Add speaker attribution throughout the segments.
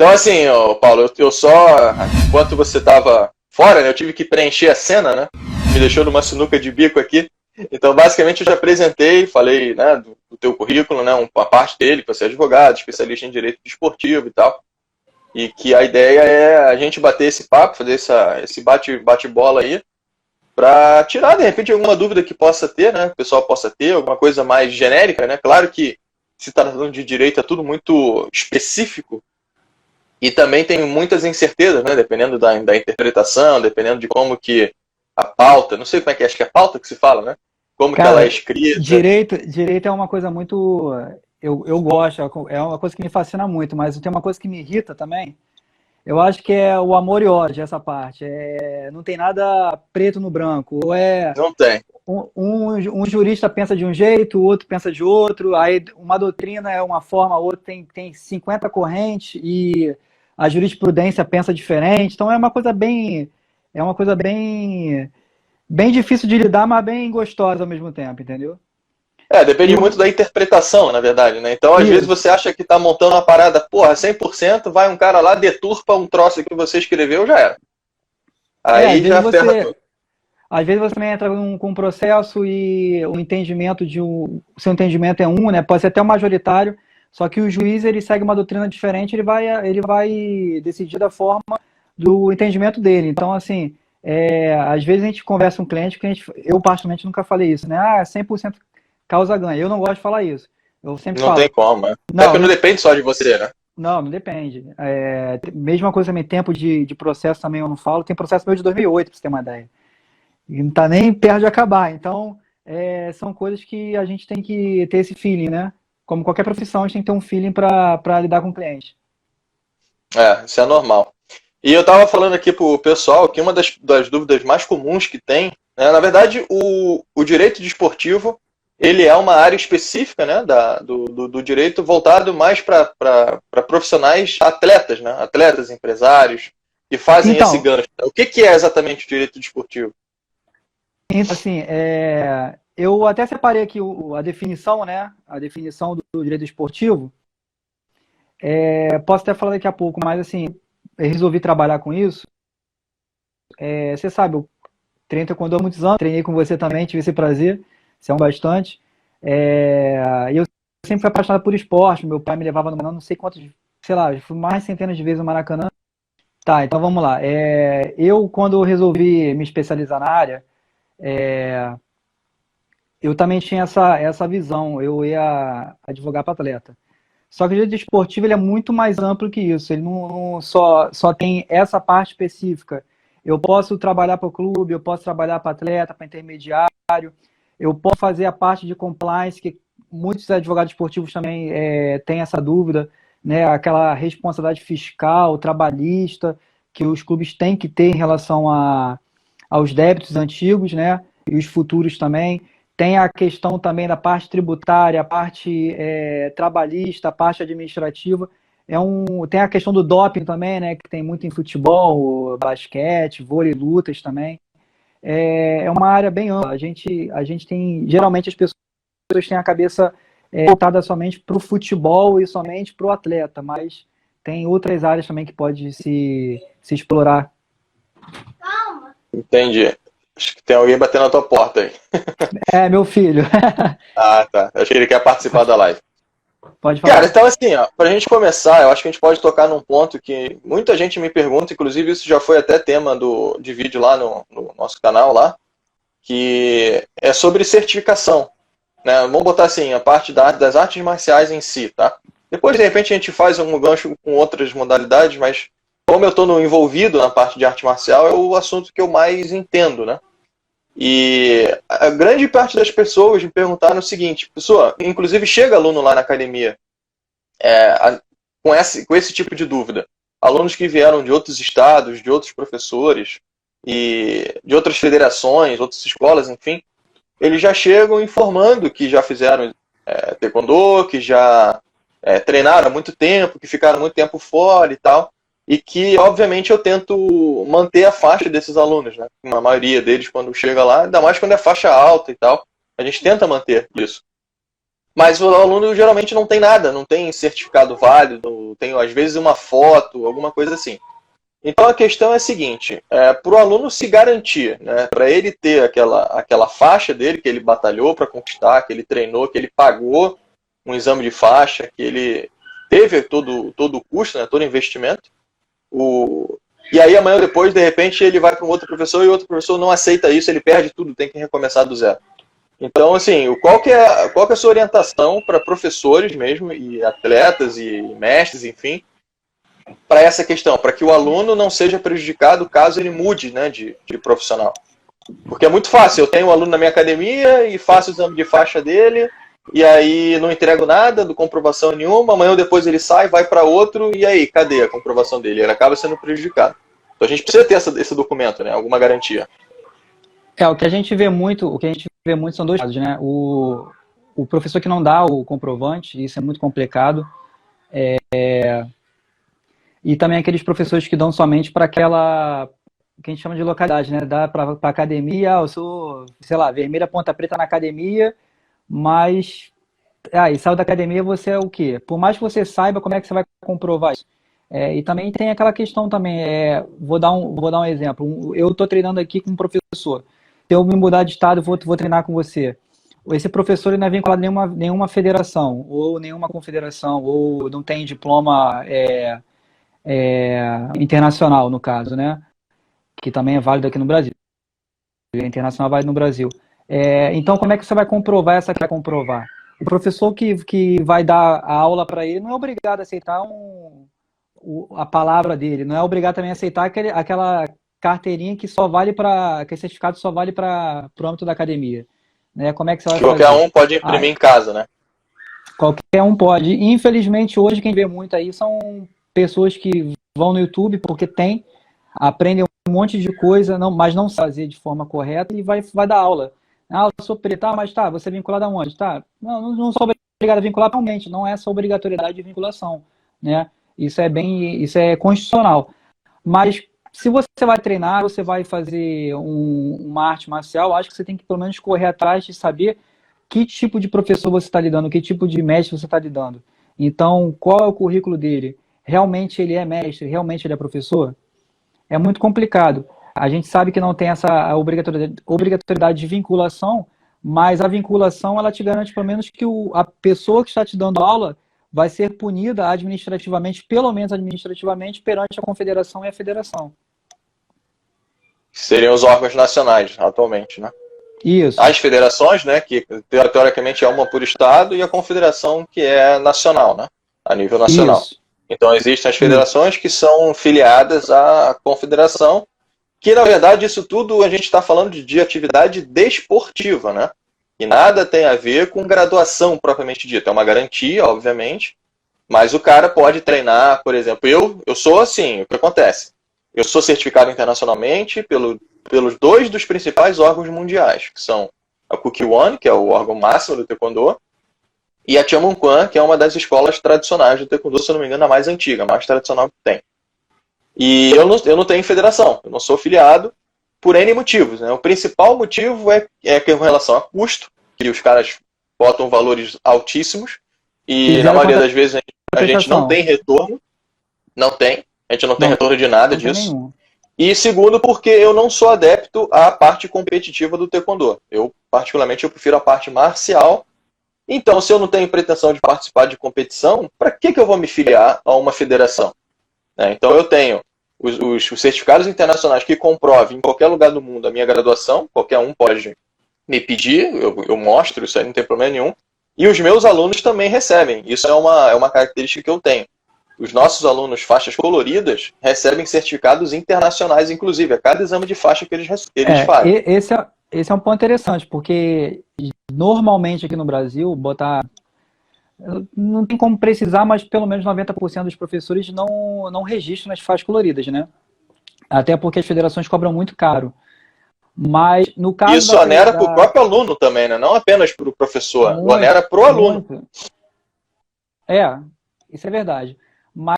Speaker 1: Então, assim, ó, Paulo, eu só, enquanto você estava fora, né, eu tive que preencher a cena, né? Me deixou numa sinuca de bico aqui. Então, basicamente, eu já apresentei, falei, né, do teu currículo, né, uma parte dele, que você é advogado, especialista em direito desportivo e tal. E que a ideia é a gente bater esse papo, fazer esse bate-bola aí, para tirar, de repente, alguma dúvida que possa ter, né? O pessoal possa ter, alguma coisa mais genérica, né? Claro que se tratando de direito é tudo muito específico e também tem muitas incertezas, né? Dependendo da interpretação, dependendo de como que a pauta, não sei como é que é, acho que é a pauta que se fala, né? Como que ela é
Speaker 2: Cara,
Speaker 1: escrita.
Speaker 2: direito é uma coisa muito. Eu gosto, é uma coisa que me fascina muito, mas tem uma coisa que me irrita também. Eu acho que é o amor e ódio, essa parte. Não tem nada preto no branco. Ou é
Speaker 1: Não tem.
Speaker 2: um jurista pensa de um jeito, o outro pensa de outro, aí uma doutrina é uma forma, a outra tem 50 correntes e a jurisprudência pensa diferente. Então é uma coisa bem difícil de lidar, mas bem gostosa ao mesmo tempo, entendeu?
Speaker 1: É,
Speaker 2: E
Speaker 1: depende muito da interpretação, na verdade, né? Então, às vezes,
Speaker 2: isso.
Speaker 1: você acha que tá montando uma parada, porra, 100%, vai um cara lá, deturpa um troço que você escreveu, já era.
Speaker 2: É,
Speaker 1: Aí já ferra tudo.
Speaker 2: às vezes você também entra com um processo e o seu entendimento é um, né? Pode ser até um majoritário, só que o juiz ele segue uma doutrina diferente, ele vai decidir da forma do entendimento dele. Então, assim, às vezes a gente conversa com o cliente, eu particularmente nunca falei isso, né? Ah, 100% causa ganha. Eu não gosto de falar isso. Eu sempre
Speaker 1: Não tem
Speaker 2: falo,
Speaker 1: como, né? Até
Speaker 2: não,
Speaker 1: porque não
Speaker 2: não,
Speaker 1: depende só de você, né?
Speaker 2: não depende. Mesma coisa também, tempo de processo também eu não falo. Tem processo meu de 2008, para você ter uma ideia. E não está nem perto de acabar. Então, são coisas que a gente tem que ter esse feeling, né? Como qualquer profissão, a gente tem que ter um feeling para lidar com o cliente.
Speaker 1: É, isso é normal. E eu tava falando aqui pro pessoal que uma das dúvidas mais comuns que tem, né, na verdade, o direito desportivo, ele é uma área específica, né, do direito voltado mais para profissionais atletas, né, atletas, empresários, que fazem esse
Speaker 2: Então,
Speaker 1: gancho. O que é exatamente o direito desportivo?
Speaker 2: assim, eu até separei aqui a definição, né? A definição do direito esportivo. Posso até falar daqui a pouco, mas assim, eu resolvi trabalhar com isso. Você sabe, eu treino taekwondo há muitos anos, treinei com você também, tive esse prazer, você é um bastante. E eu sempre fui apaixonado por esporte, meu pai me levava no Maracanã, não sei quantos, sei lá, eu fui mais centenas de vezes no Maracanã. Tá, então vamos lá. Eu, quando eu resolvi me especializar na área, eu também tinha essa visão, eu ia advogar para atleta. Só que o direito esportivo ele é muito mais amplo que isso, ele não só tem essa parte específica. Eu posso trabalhar para o clube, eu posso trabalhar para atleta, para intermediário, eu posso fazer a parte de compliance, que muitos advogados esportivos também têm essa dúvida, né? Aquela responsabilidade fiscal, trabalhista, que os clubes têm que ter em relação aos débitos antigos, né? E os futuros também. Tem a questão também da parte tributária, a parte trabalhista, a parte administrativa. Tem a questão do doping também, né? Que tem muito em futebol, basquete, vôlei, lutas também. É uma área bem ampla. A gente tem. Geralmente as pessoas têm a cabeça voltada somente para o futebol e somente para o atleta, mas tem outras áreas também que pode se explorar.
Speaker 1: Entendi. Acho que tem alguém batendo na tua porta aí.
Speaker 2: Meu filho,
Speaker 1: Ah, tá. Acho que ele quer participar da live.
Speaker 2: pode
Speaker 1: Cara,
Speaker 2: falar.
Speaker 1: então assim, ó, pra gente começar, eu acho que a gente pode tocar num ponto que muita gente me pergunta, inclusive isso já foi até tema de vídeo lá no nosso canal lá, que é sobre certificação, né? Vamos botar assim, a parte das artes marciais em si, tá? Depois, de repente, a gente faz um gancho com outras modalidades, mas como eu estou envolvido na parte de arte marcial, é o assunto que eu mais entendo, né? E a grande parte das pessoas me perguntaram o seguinte, pessoa, inclusive chega aluno lá na academia, com esse tipo de dúvida. Alunos que vieram de outros estados, de outros professores e de outras federações, outras escolas, enfim, eles já chegam informando que já fizeram taekwondo, que já treinaram há muito tempo, que ficaram muito tempo fora e tal, e que, obviamente, eu tento manter a faixa desses alunos, né? A maioria deles, quando chega lá, ainda mais quando é faixa alta e tal, a gente tenta manter isso. Mas o aluno geralmente não tem nada, não tem certificado válido, tem às vezes uma foto, alguma coisa assim. Então a questão é a seguinte, para o aluno se garantir, né, para ele ter aquela faixa dele que ele batalhou para conquistar, que ele treinou, que ele pagou um exame de faixa, que ele teve todo o custo, né, todo o investimento, e aí amanhã ou depois, de repente, ele vai para um outro professor e o outro professor não aceita isso, ele perde tudo, tem que recomeçar do zero. Então, assim, qual que é a sua orientação para professores mesmo, e atletas, e mestres, enfim, para essa questão, para que o aluno não seja prejudicado caso ele mude, né, de profissional? Porque é muito fácil, eu tenho um aluno na minha academia e faço o exame de faixa dele, e aí não entrego nada, não comprovação nenhuma, amanhã ou depois ele sai, vai para outro, e aí, cadê a comprovação dele? Ele acaba sendo prejudicado. Então a gente precisa ter esse documento, né, alguma garantia.
Speaker 2: O que a gente vê muito, são dois casos, né? O professor que não dá o comprovante, isso é muito complicado. E também aqueles professores que dão somente para aquela que a gente chama de localidade, né? Dá para academia, eu sou, sei lá, vermelha ponta preta na academia, mas e saiu da academia, você é o quê? Por mais que você saiba, como é que você vai comprovar isso? E também tem aquela questão também, vou dar um exemplo. Eu estou treinando aqui com um professor. Se eu me mudar de estado, vou treinar com você. Esse professor ele não é vinculado a nenhuma federação, ou nenhuma confederação, ou não tem diploma internacional, no caso, né? Que também é válido aqui no Brasil. É internacional válido no Brasil. Então, como é que você vai comprovar essa que vai comprovar? O professor que vai dar a aula para ele não é obrigado a aceitar a palavra dele, não é obrigado também a aceitar aquela carteirinha que só vale para, aquele certificado só vale para o âmbito da academia. Né? Como é que você vai
Speaker 1: Qualquer
Speaker 2: fazer?
Speaker 1: um pode imprimir em casa, né?
Speaker 2: Qualquer um pode. Infelizmente, hoje quem vê muito aí são pessoas que vão no YouTube porque aprendem um monte de coisa, mas não fazer de forma correta e vai dar aula. Eu sou preto, mas você é vinculado aonde? Não sou obrigado a vincular realmente, não é essa obrigatoriedade de vinculação, né? Isso é constitucional. Mas se você vai treinar, você vai fazer uma arte marcial, acho que você tem que pelo menos correr atrás de saber que tipo de professor você está lidando, que tipo de mestre você está lidando. Então, qual é o currículo dele? Realmente ele é mestre? Realmente ele é professor? É muito complicado. A gente sabe que não tem essa obrigatoriedade de vinculação, mas a vinculação ela te garante pelo menos que a pessoa que está te dando aula vai ser punida administrativamente, pelo menos administrativamente, perante a confederação e a federação.
Speaker 1: Seriam os órgãos nacionais, atualmente, né?
Speaker 2: Isso.
Speaker 1: As federações, né, que teoricamente é uma por estado, e a confederação que é nacional, né, a nível nacional.
Speaker 2: Isso.
Speaker 1: Então existem as federações que são filiadas à confederação, que na verdade isso tudo a gente está falando de atividade desportiva, né? E nada tem a ver com graduação propriamente dita. É uma garantia, obviamente, mas o cara pode treinar, por exemplo, eu sou assim, o que acontece? Eu sou certificado internacionalmente pelos dois dos principais órgãos mundiais, que são a Kukkiwon, que é o órgão máximo do Taekwondo, e a Chamonquan, que é uma das escolas tradicionais do Taekwondo, se eu não me engano, a mais antiga, a mais tradicional que tem. E eu não tenho federação, eu não sou filiado por N motivos, né? O principal motivo é que com relação a custo, que os caras botam valores altíssimos, e na maioria das vezes a gente não tem retorno, a gente não tem retorno de nada disso. E segundo, porque eu não sou adepto à parte competitiva do Taekwondo. Particularmente, eu prefiro a parte marcial. Então, se eu não tenho pretensão de participar de competição, para que eu vou me filiar a uma federação? Então, eu tenho os certificados internacionais que comprovem em qualquer lugar do mundo a minha graduação, qualquer um pode me pedir, eu mostro, isso aí não tem problema nenhum. E os meus alunos também recebem, isso é uma característica que eu tenho. Os nossos alunos faixas coloridas recebem certificados internacionais, inclusive, a cada exame de faixa que eles fazem.
Speaker 2: Esse é um ponto interessante, porque normalmente aqui no Brasil, não tem como precisar, mas pelo menos 90% dos professores não registram as faixas coloridas, né? Até porque as federações cobram muito caro. Mas no caso
Speaker 1: isso onera para o próprio aluno também, né? Não apenas para o professor, onera para o aluno.
Speaker 2: Isso é verdade. Mas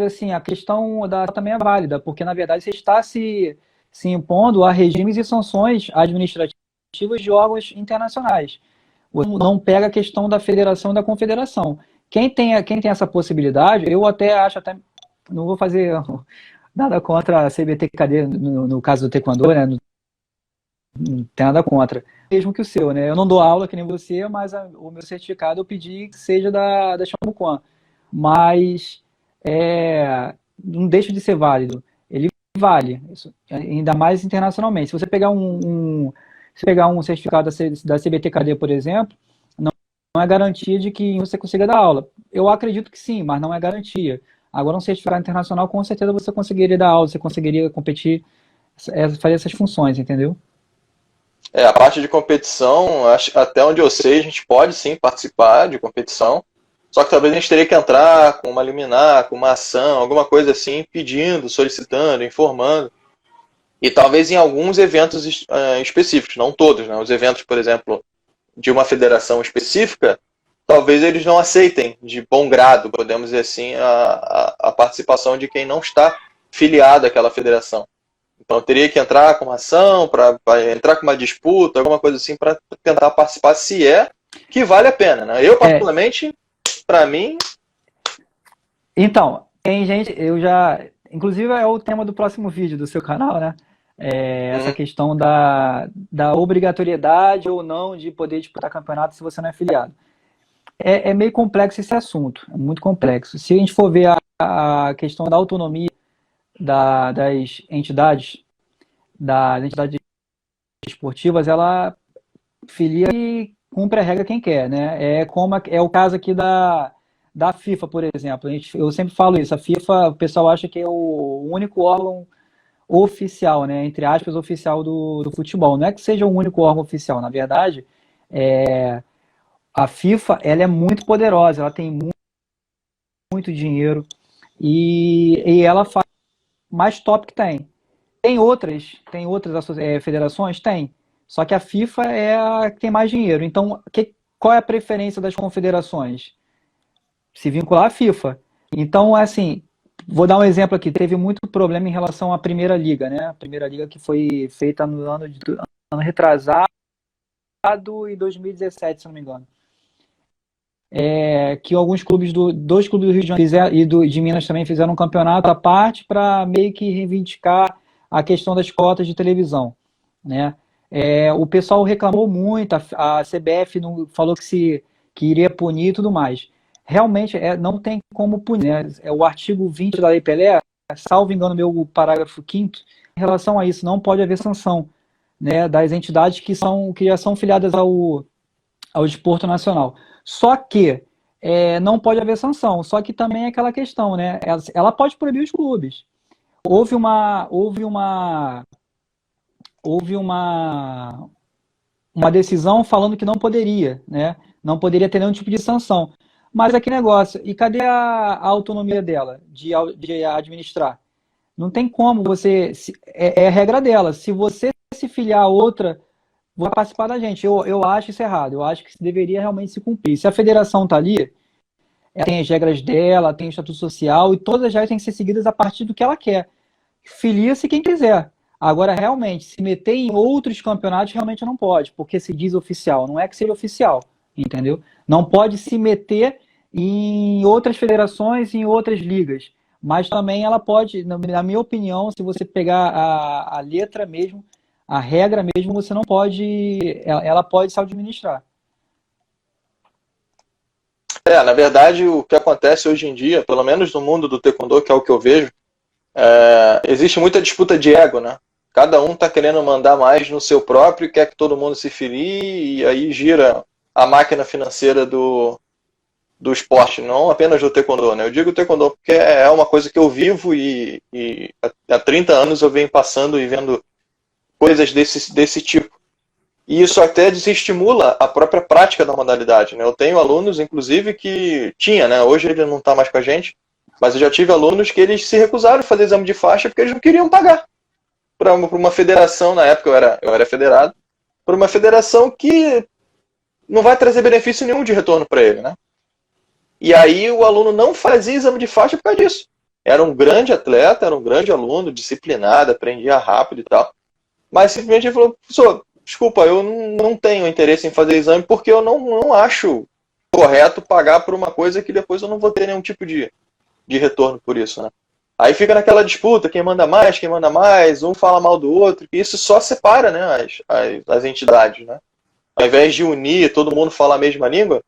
Speaker 2: assim, a questão também é válida, porque na verdade você está se impondo a regimes e sanções administrativas de órgãos internacionais. você não pega a questão da federação e da confederação. Quem tem essa possibilidade, eu até acho, não vou fazer nada contra a CBT-KD no caso do Taekwondo, né? Não tem nada contra. Mesmo que o seu, né? Eu não dou aula que nem você, mas o meu certificado eu pedi que seja da Shamuquan. Mas não deixa de ser válido. Ele vale, ainda mais internacionalmente. Se você pegar um certificado da CBT-KD, por exemplo, não é garantia de que você consiga dar aula. Eu acredito que sim, mas não é garantia. Agora, um certificado internacional, com certeza você conseguiria dar aula, você conseguiria competir, fazer essas funções, entendeu?
Speaker 1: A parte de competição, até onde eu sei, a gente pode sim participar de competição, só que talvez a gente teria que entrar com uma liminar, com uma ação, alguma coisa assim, pedindo, solicitando, informando. E talvez em alguns eventos específicos, não todos, né? Os eventos, por exemplo, de uma federação específica, talvez eles não aceitem de bom grado, podemos dizer assim, a participação de quem não está filiado àquela federação. Então eu teria que entrar com uma ação, para entrar com uma disputa, alguma coisa assim, para tentar participar, se que vale a pena, né? Eu, particularmente, para mim...
Speaker 2: Então, tem gente, inclusive é o tema do próximo vídeo do seu canal, né? Essa questão da obrigatoriedade ou não de poder disputar campeonato se você não é filiado. É meio complexo esse assunto, é muito complexo. Se a gente for ver a questão da autonomia das entidades esportivas, ela filia e cumpre a regra quem quer, né? Como é o caso aqui da FIFA, por exemplo. Eu sempre falo isso, a FIFA, o pessoal acha que é o único órgão oficial, né? Entre aspas, oficial do futebol. Não é que seja o único órgão oficial, na verdade, a FIFA, ela é muito poderosa, ela tem muito dinheiro e ela faz mais top que tem. Tem outras federações? Tem. Só que a FIFA é a que tem mais dinheiro. Então, qual é a preferência das confederações? Se vincular à FIFA. Então, assim, vou dar um exemplo aqui. Teve muito problema em relação à Primeira Liga, né? A Primeira Liga que foi feita no ano retrasado, em 2017, se não me engano. Que alguns clubes, dois clubes do Rio de Janeiro e de Minas também fizeram um campeonato à parte para meio que reivindicar a questão das cotas de televisão, né? O pessoal reclamou muito, a CBF falou que iria punir e tudo mais. Realmente não tem como punir, né? O artigo 20 da Lei Pelé, salvo engano meu parágrafo 5º, em relação a isso, não pode haver sanção, né, das entidades que já são filiadas ao desporto nacional. Só que não pode haver sanção, só que também é aquela questão, né? Ela pode proibir os clubes. Houve uma decisão falando que não poderia, né? Não poderia ter nenhum tipo de sanção. Mas aqui negócio, e cadê a autonomia dela de administrar? Não tem como é a regra dela. Se você se filiar a outra, vai participar da gente. Eu acho isso errado. Eu acho que deveria realmente se cumprir. Se a federação está ali, ela tem as regras dela, tem o estatuto social, e todas as regras têm que ser seguidas a partir do que ela quer. Filia-se quem quiser. Agora, realmente, se meter em outros campeonatos, realmente não pode, porque se diz oficial. Não é que seja oficial, entendeu? Não pode se meter em outras federações, em outras ligas. Mas também ela pode, na minha opinião, se você pegar a letra mesmo, a regra mesmo, você não pode, ela pode se administrar.
Speaker 1: Na verdade, o que acontece hoje em dia, pelo menos no mundo do taekwondo, que é o que eu vejo, existe muita disputa de ego, né? Cada um está querendo mandar mais no seu próprio, quer que todo mundo se filie, e aí gira a máquina financeira do esporte, não apenas do taekwondo, né? Eu digo taekwondo porque é uma coisa que eu vivo e há 30 anos eu venho passando e vendo coisas desse tipo. E isso até desestimula a própria prática da modalidade, né? Eu tenho alunos, inclusive, que tinha, né? Hoje ele não está mais com a gente, mas eu já tive alunos que eles se recusaram a fazer exame de faixa porque eles não queriam pagar para uma federação, na época eu era federado, para uma federação que não vai trazer benefício nenhum de retorno para ele, né? E aí o aluno não fazia exame de faixa por causa disso. Era um grande atleta, era um grande aluno, disciplinado, aprendia rápido e tal. Mas simplesmente ele falou, professor, desculpa, eu não tenho interesse em fazer exame porque eu não acho correto pagar por uma coisa que depois eu não vou ter nenhum tipo de retorno por isso, né? Aí fica naquela disputa, quem manda mais, um fala mal do outro, e isso só separa, né, as entidades, né? Ao invés de unir, todo mundo falar a mesma língua,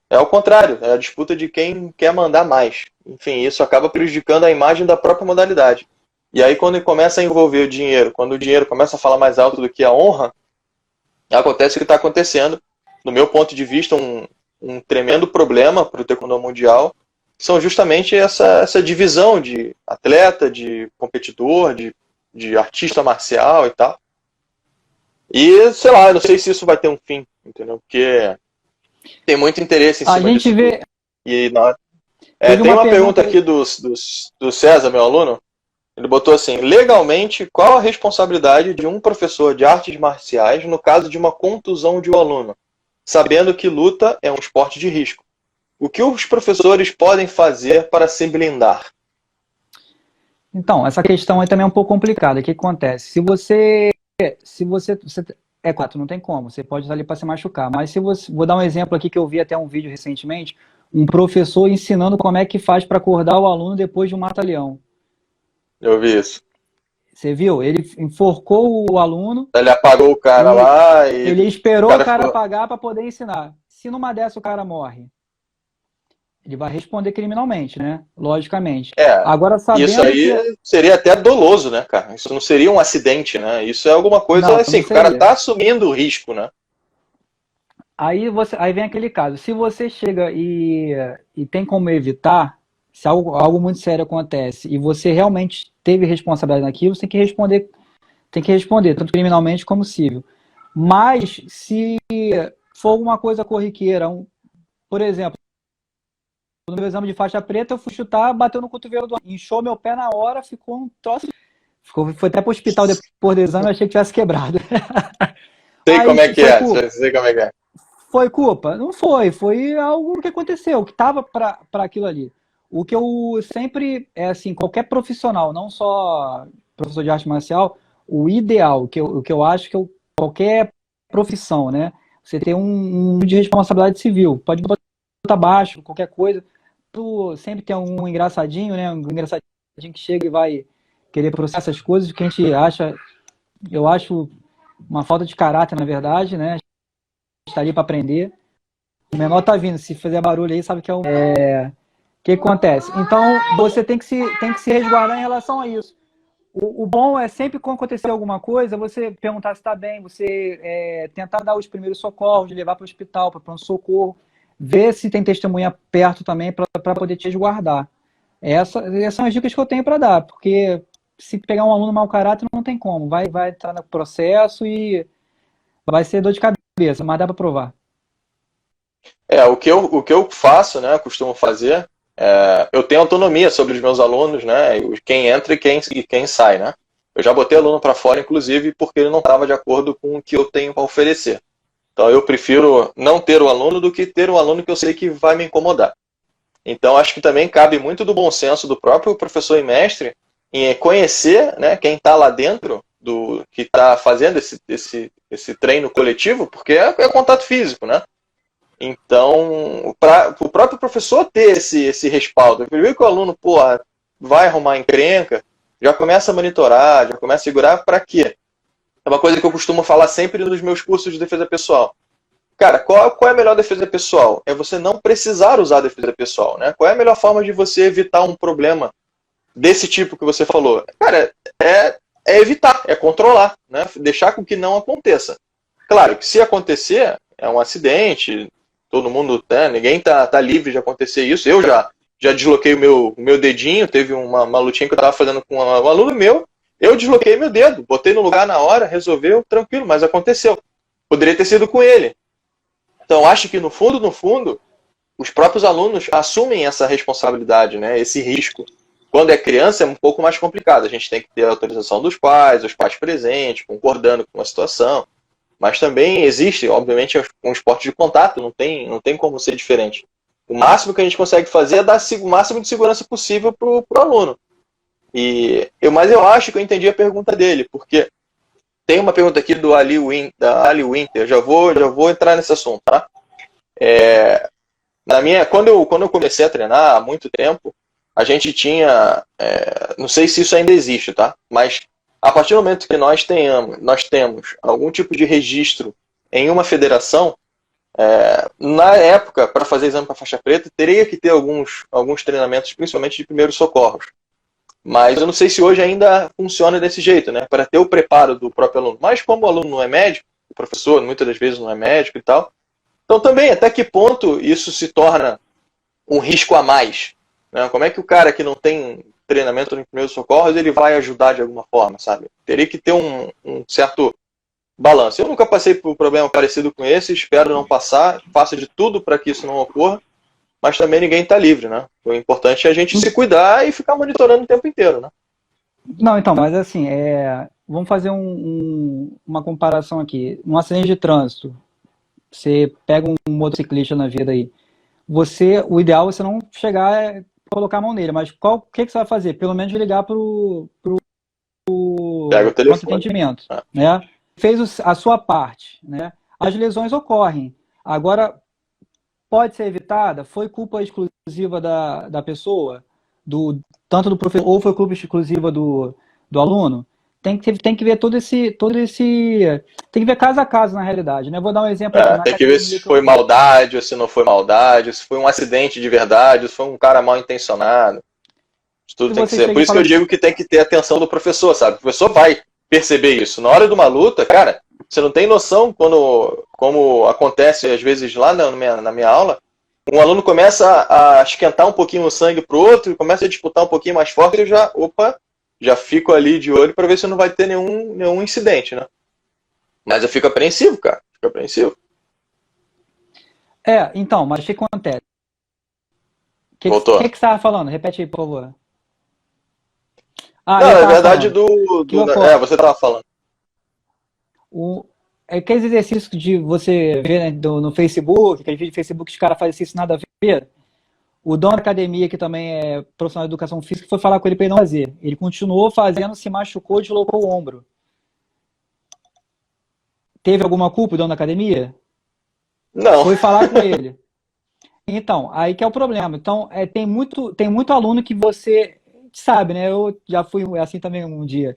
Speaker 1: é ao contrário, é a disputa de quem quer mandar mais. Enfim, isso acaba prejudicando a imagem da própria modalidade. E aí quando começa a envolver o dinheiro, quando o dinheiro começa a falar mais alto do que a honra, acontece o que está acontecendo, no meu ponto de vista, um tremendo problema para o taekwondo mundial, são justamente essa divisão de atleta, de competidor, de artista marcial e tal. E, sei lá, eu não sei se isso vai ter um fim, entendeu? Porque tem muito interesse em
Speaker 2: A
Speaker 1: cima
Speaker 2: gente
Speaker 1: disso
Speaker 2: vê.
Speaker 1: tudo. E
Speaker 2: Teve
Speaker 1: tem
Speaker 2: uma
Speaker 1: uma pergunta
Speaker 2: pergunta
Speaker 1: aqui do César, meu aluno. Ele botou assim: legalmente, qual a responsabilidade de um professor de artes marciais no caso de uma contusão de um aluno, sabendo que luta é um esporte de risco? O que os professores podem fazer para se blindar?
Speaker 2: Então, essa questão aí também é um pouco complicada. O que acontece? Se você é claro, não tem como, você pode estar ali para se machucar, mas se você, vou dar um exemplo aqui que eu vi até um vídeo recentemente, um professor ensinando como é que faz para acordar o aluno depois de um mata-leão.
Speaker 1: Eu vi isso.
Speaker 2: Você viu? Ele enforcou o aluno
Speaker 1: Ele apagou o cara
Speaker 2: e
Speaker 1: lá e
Speaker 2: ele
Speaker 1: o
Speaker 2: esperou o
Speaker 1: cara
Speaker 2: cara
Speaker 1: ficou.
Speaker 2: apagar para poder ensinar. Se numa dessa o cara morre, ele vai responder criminalmente, né? Logicamente.
Speaker 1: É,
Speaker 2: Agora,
Speaker 1: isso
Speaker 2: sabendo que...
Speaker 1: aí seria até doloso, né, cara? Isso não seria um acidente, né? Isso é alguma coisa
Speaker 2: Não,
Speaker 1: assim,
Speaker 2: não
Speaker 1: que o cara
Speaker 2: seria.
Speaker 1: tá assumindo o risco, né?
Speaker 2: Aí vem aquele caso. Se você chega e tem como evitar, se algo muito sério acontece e você realmente teve responsabilidade naquilo, você tem que responder, tanto criminalmente como civil. Mas se for alguma coisa corriqueira, por exemplo, no meu exame de faixa preta, eu fui chutar, bateu no cotovelo do inchou meu pé na hora, ficou um troço. Foi até pro hospital depois do exame, eu achei que tivesse quebrado.
Speaker 1: Sei como é
Speaker 2: Mas
Speaker 1: que é, sei como é que é.
Speaker 2: foi culpa? Não foi, foi algo que aconteceu, que estava para aquilo ali. O que eu sempre, é assim, qualquer profissional, não só professor de arte marcial, o ideal, o que eu acho que qualquer profissão, né? Você tem um de responsabilidade civil, pode botar baixo, qualquer coisa, tu sempre tem um engraçadinho, né? Um engraçadinho que chega e vai querer processar essas coisas, que a gente acha, eu acho uma falta de caráter, na verdade, né? A gente está ali para aprender. O menor tá vindo, se fizer barulho aí, sabe que é o. O que acontece? Então, você tem que se resguardar em relação a isso. O bom é sempre quando acontecer alguma coisa, você perguntar se está bem, você tentar dar os primeiros socorros, levar para o hospital, para pronto-socorro, ver se tem testemunha perto também para poder te resguardar. Essas são as dicas que eu tenho para dar, porque se pegar um aluno mau caráter, não tem como. Vai entrar no processo e vai ser dor de cabeça, mas dá para provar.
Speaker 1: O que eu faço, né, costumo fazer, eu tenho autonomia sobre os meus alunos, né, quem entra e quem sai, né. Eu já botei aluno para fora, inclusive, porque ele não estava de acordo com o que eu tenho para oferecer. Então eu prefiro não ter o aluno do que ter um aluno que eu sei que vai me incomodar. Então acho que também cabe muito do bom senso do próprio professor e mestre em conhecer, né, quem está lá dentro, que está fazendo esse treino coletivo, porque é contato físico, né? Então, para o próprio professor ter esse respaldo, primeiro que o aluno, vai arrumar encrenca, já começa a monitorar, já começa a segurar, para quê? É uma coisa que eu costumo falar sempre nos meus cursos de defesa pessoal. Cara, qual é a melhor defesa pessoal? É você não precisar usar a defesa pessoal, né? Qual é a melhor forma de você evitar um problema desse tipo que você falou? Cara, é evitar, é controlar, né? Deixar com que não aconteça. Claro que se acontecer, é um acidente, todo mundo, né? Ninguém tá livre de acontecer isso. Eu já desloquei o meu dedinho, teve uma lutinha que eu estava fazendo com um aluno meu, eu desloquei meu dedo, botei no lugar na hora, resolveu, tranquilo, mas aconteceu. Poderia ter sido com ele. Então, acho que no fundo, os próprios alunos assumem essa responsabilidade, né? Esse risco. Quando é criança é um pouco mais complicado. A gente tem que ter a autorização dos pais, os pais presentes, concordando com a situação. Mas também existe, obviamente, um esporte de contato, não tem como ser diferente. O máximo que a gente consegue fazer é dar o máximo de segurança possível para o aluno. Mas eu acho que eu entendi a pergunta dele, porque tem uma pergunta aqui do da Ali Winter, já vou entrar nesse assunto, tá? Quando eu comecei a treinar há muito tempo, a gente tinha, não sei se isso ainda existe, tá? Mas a partir do momento que nós temos algum tipo de registro em uma federação, na época, para fazer exame para faixa preta, teria que ter alguns treinamentos, principalmente de primeiros socorros. Mas eu não sei se hoje ainda funciona desse jeito, né? Para ter o preparo do próprio aluno. Mas como o aluno não é médico, o professor muitas das vezes não é médico e tal, então também até que ponto isso se torna um risco a mais, né? Como é que o cara que não tem treinamento no primeiros socorros, ele vai ajudar de alguma forma, sabe? Teria que ter um certo balanço. Eu nunca passei por um problema parecido com esse, espero não passar, faço de tudo para que isso não ocorra, mas também ninguém está livre, né? O importante é a gente se cuidar e ficar monitorando o tempo inteiro, né?
Speaker 2: Não, então, mas assim, vamos fazer uma comparação aqui. Num acidente de trânsito, você pega um motociclista na vida aí, o ideal é você não chegar e colocar a mão nele, mas o que você vai fazer? Pelo menos ligar para o
Speaker 1: Pega o telefone.
Speaker 2: atendimento, né? Fez a sua parte, né? As lesões ocorrem. Agora, pode ser evitada? Foi culpa exclusiva da pessoa? Tanto do professor, ou foi culpa exclusiva do aluno? Tem que ver tem que ver caso a caso, na realidade, né? Vou dar um exemplo aqui.
Speaker 1: Tem que ver se foi maldade ou se não foi maldade, se foi um acidente de verdade, se foi um cara mal intencionado. Isso tudo tem que ser. Por isso que eu digo que tem que ter atenção do professor, sabe? O professor vai perceber isso. Na hora de uma luta, cara, você não tem noção como acontece às vezes lá na minha aula, um aluno começa a esquentar um pouquinho o sangue pro outro, começa a disputar um pouquinho mais forte, eu já fico ali de olho para ver se não vai ter nenhum incidente, né? Mas eu fico apreensivo, cara. Fico apreensivo.
Speaker 2: Então, mas o que acontece?
Speaker 1: Voltou.
Speaker 2: O que você estava falando? Repete aí, por favor.
Speaker 1: Não, é verdade você estava falando.
Speaker 2: Aqueles exercícios de você ver, né, no Facebook, aquele vídeo do Facebook que os caras fazem isso nada a ver. O dono da academia, que também é profissional de educação física, foi falar com ele para ele não fazer. Ele continuou fazendo, se machucou, deslocou o ombro. Teve alguma culpa o dono da academia?
Speaker 1: Não.
Speaker 2: Foi falar com ele. Então, aí que é o problema. Então, tem muito aluno que você sabe, né? Eu já fui assim também um dia.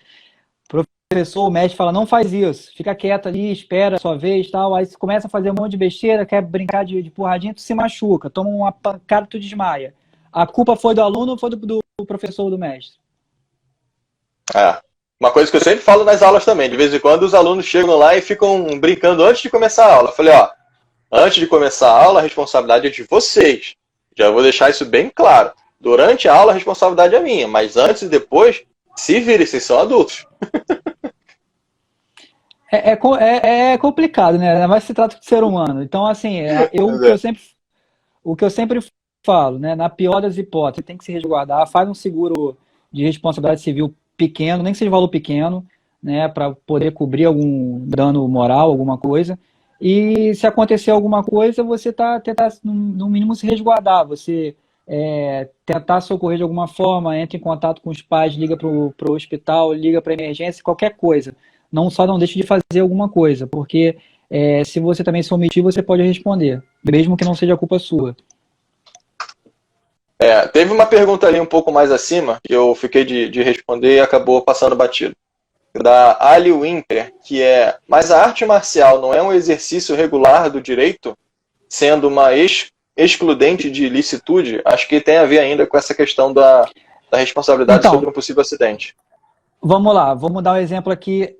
Speaker 2: O professor, o mestre fala, não faz isso, fica quieto ali, espera a sua vez, tal. Aí você começa a fazer um monte de besteira, quer brincar de porradinha, tu se machuca, toma uma pancada, tu desmaia. A culpa foi do aluno ou foi do professor ou do mestre?
Speaker 1: Uma coisa que eu sempre falo nas aulas também, de vez em quando os alunos chegam lá e ficam brincando antes de começar a aula. Eu falei, antes de começar a aula, a responsabilidade é de vocês. Já vou deixar isso bem claro. Durante a aula, a responsabilidade é minha, mas antes e depois, se virem, vocês são adultos.
Speaker 2: É complicado, né? Mas se trata de ser humano. Então, assim, o que eu sempre falo, né? Na pior das hipóteses, tem que se resguardar, faz um seguro de responsabilidade civil pequeno, nem que seja valor pequeno, né? Para poder cobrir algum dano moral, alguma coisa. E se acontecer alguma coisa, você tentar, no mínimo, se resguardar. Você tentar socorrer de alguma forma, entra em contato com os pais, liga para o hospital, liga para a emergência, qualquer coisa. Não deixe de fazer alguma coisa, porque se você também se omitir, você pode responder, mesmo que não seja culpa sua.
Speaker 1: Teve uma pergunta ali um pouco mais acima, que eu fiquei de responder e acabou passando batido. Da Ali Winter, que mas a arte marcial não é um exercício regular do direito, sendo uma excludente de ilicitude? Acho que tem a ver ainda com essa questão da responsabilidade sobre um possível acidente.
Speaker 2: Vamos lá, vamos dar um exemplo aqui.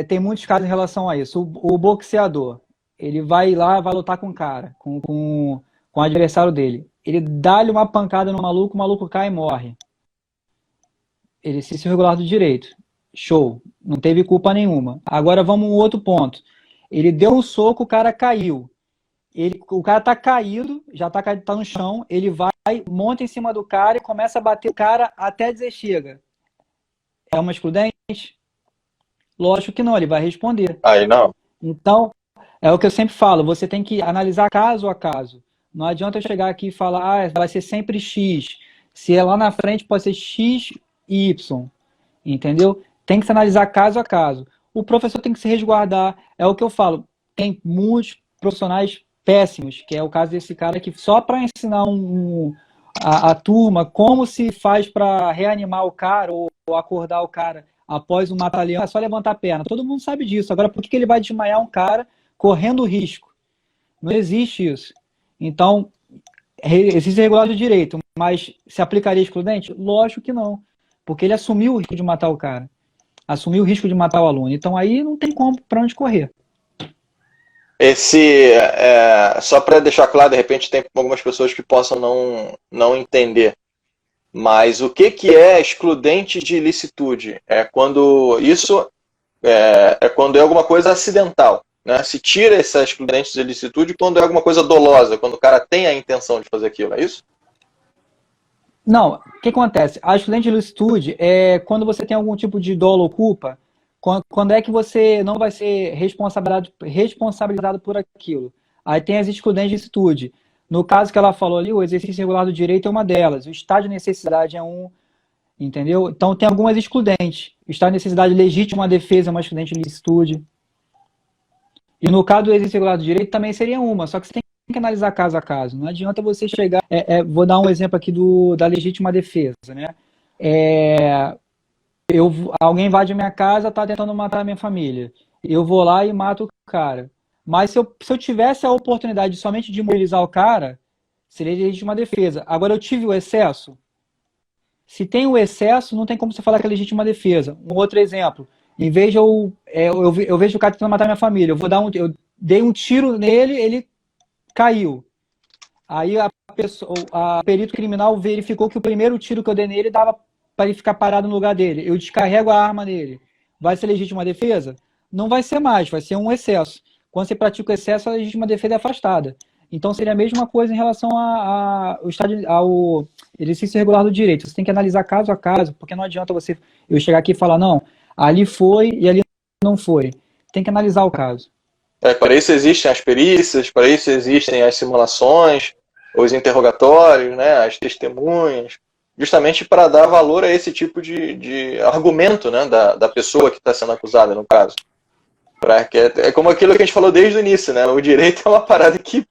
Speaker 2: Tem muitos casos em relação a isso. O boxeador, ele vai lá, vai lutar com o cara, com o adversário dele. Ele dá-lhe uma pancada no maluco, o maluco cai e morre. Exercício regular do direito. Show. Não teve culpa nenhuma. Agora vamos a um outro ponto. Ele deu um soco, o cara caiu. O cara tá caído, já tá no chão, ele vai, monta em cima do cara e começa a bater o cara até dizer chega. É uma excludente? Lógico que não, ele vai responder.
Speaker 1: Aí não.
Speaker 2: Então, é o que eu sempre falo, você tem que analisar caso a caso. Não adianta eu chegar aqui e falar, vai ser sempre X. Se é lá na frente, pode ser X e Y. Entendeu? Tem que se analisar caso a caso. o professor tem que se resguardar. É o que eu falo. Tem muitos profissionais péssimos, que é o caso desse cara que só para ensinar a turma como se faz para reanimar o cara ou acordar o cara após um mata-leão, é só levantar a perna. Todo mundo sabe disso. Agora, por que ele vai desmaiar um cara correndo risco? Não existe isso. Então, existe regulado de direito, mas se aplicaria excludente? Lógico que não. Porque ele assumiu o risco de matar o cara. Assumiu o risco de matar o aluno. Então aí não tem como para onde correr.
Speaker 1: Só para deixar claro, de repente tem algumas pessoas que possam não entender. Mas o que é excludente de ilicitude? Quando é alguma coisa acidental. Né? Se tira essa excludente de ilicitude quando é alguma coisa dolosa, quando o cara tem a intenção de fazer aquilo, é isso?
Speaker 2: Não, o que acontece? A excludente de ilicitude é quando você tem algum tipo de dolo ou culpa, quando é que você não vai ser responsabilizado por aquilo. Aí tem as excludentes de ilicitude. No caso que ela falou ali, o exercício regular do direito é uma delas, o estado de necessidade é um, entendeu? Então tem algumas excludentes. O estado de necessidade legítima à defesa é uma excludente de ilicitude. E no caso do exercício regular do direito também seria uma, só que você tem que analisar caso a caso. Não adianta você chegar... vou dar um exemplo aqui da legítima defesa, né? Alguém invade a minha casa, está tentando matar a minha família. Eu vou lá e mato o cara. Mas se eu tivesse a oportunidade somente de imobilizar o cara, seria legítima defesa. Agora, eu tive o excesso? Se tem o excesso, não tem como você falar que é legítima defesa. Um outro exemplo. Em vez de eu vejo o cara tentando matar minha família, eu dei um tiro nele, ele caiu. Aí a perito criminal verificou que o primeiro tiro que eu dei nele dava para ele ficar parado no lugar dele. Eu descarrego a arma nele. Vai ser legítima defesa? Não vai ser mais, vai ser um excesso. Quando você pratica o excesso, a legítima defesa é afastada. Então seria a mesma coisa em relação ao exercício regular do direito. Você tem que analisar caso a caso, porque não adianta eu chegar aqui e falar, não, ali foi e ali não foi. Tem que analisar o caso.
Speaker 1: Para isso existem as perícias, para isso existem as simulações, os interrogatórios, né, as testemunhas, justamente para dar valor a esse tipo de argumento, né, da pessoa que está sendo acusada, no caso. É como aquilo que a gente falou desde o início, né? O direito é uma parada que,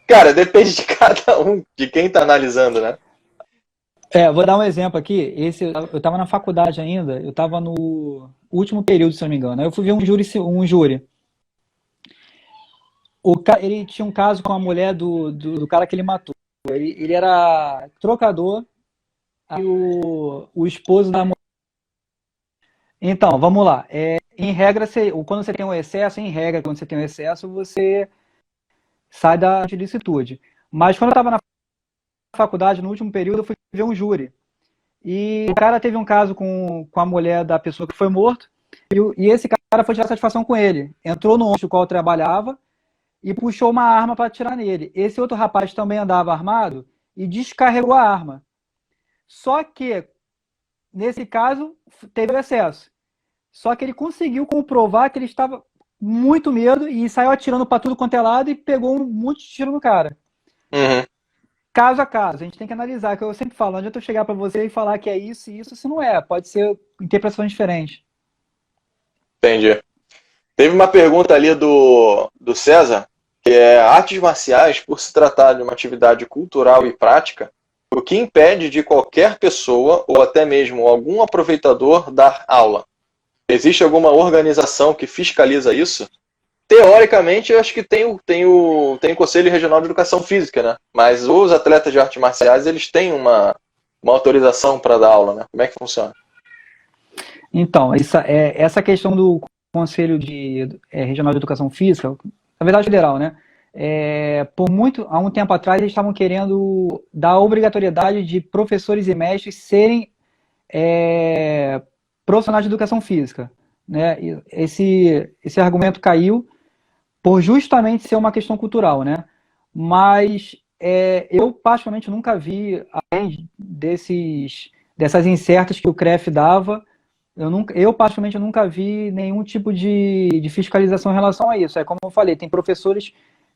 Speaker 1: cara, depende de cada um, de quem está analisando, né?
Speaker 2: Vou dar um exemplo aqui. Eu estava na faculdade ainda, eu estava no último período, se não me engano. Aí eu fui ver um júri. Ele tinha um caso com a mulher do cara que ele matou. Ele era trocador, aí o esposo da mulher. Então, vamos lá. Em regra, quando você tem um excesso, quando você tem um excesso, você sai da ilicitude. Mas quando eu estava na faculdade, no último período, eu fui ver um júri. E o cara teve um caso com a mulher da pessoa que foi morto, e esse cara foi tirar satisfação com ele. Entrou no ônibus do qual eu trabalhava e puxou uma arma para atirar nele. Esse outro rapaz também andava armado e descarregou a arma. Só que, nesse caso, teve o excesso. Só que ele conseguiu comprovar que ele estava muito medo e saiu atirando para tudo quanto é lado e pegou um monte de tiro no cara.
Speaker 1: Uhum.
Speaker 2: Caso a caso, a gente tem que analisar, que eu sempre falo, não adianta eu chegar para você e falar que é isso e isso, se não é. Pode ser interpretações diferentes.
Speaker 1: Entendi. Teve uma pergunta ali do César, que é artes marciais, por se tratar de uma atividade cultural e prática, o que impede de qualquer pessoa, ou até mesmo algum aproveitador, dar aula? Existe alguma organização que fiscaliza isso? Teoricamente, eu acho que tem o Conselho Regional de Educação Física, né? Mas os atletas de artes marciais, eles têm uma autorização para dar aula, né? Como é que funciona?
Speaker 2: Então, essa questão do Conselho Regional de Educação Física, na verdade federal, né? Há um tempo atrás, eles estavam querendo dar a obrigatoriedade de professores e mestres serem profissionais de educação física, né? Esse argumento caiu por justamente ser uma questão cultural, né? Mas eu particularmente nunca vi, além dessas incertas que o CREF dava, eu particularmente nunca vi nenhum tipo de fiscalização em relação a isso. É como eu falei, tem professores,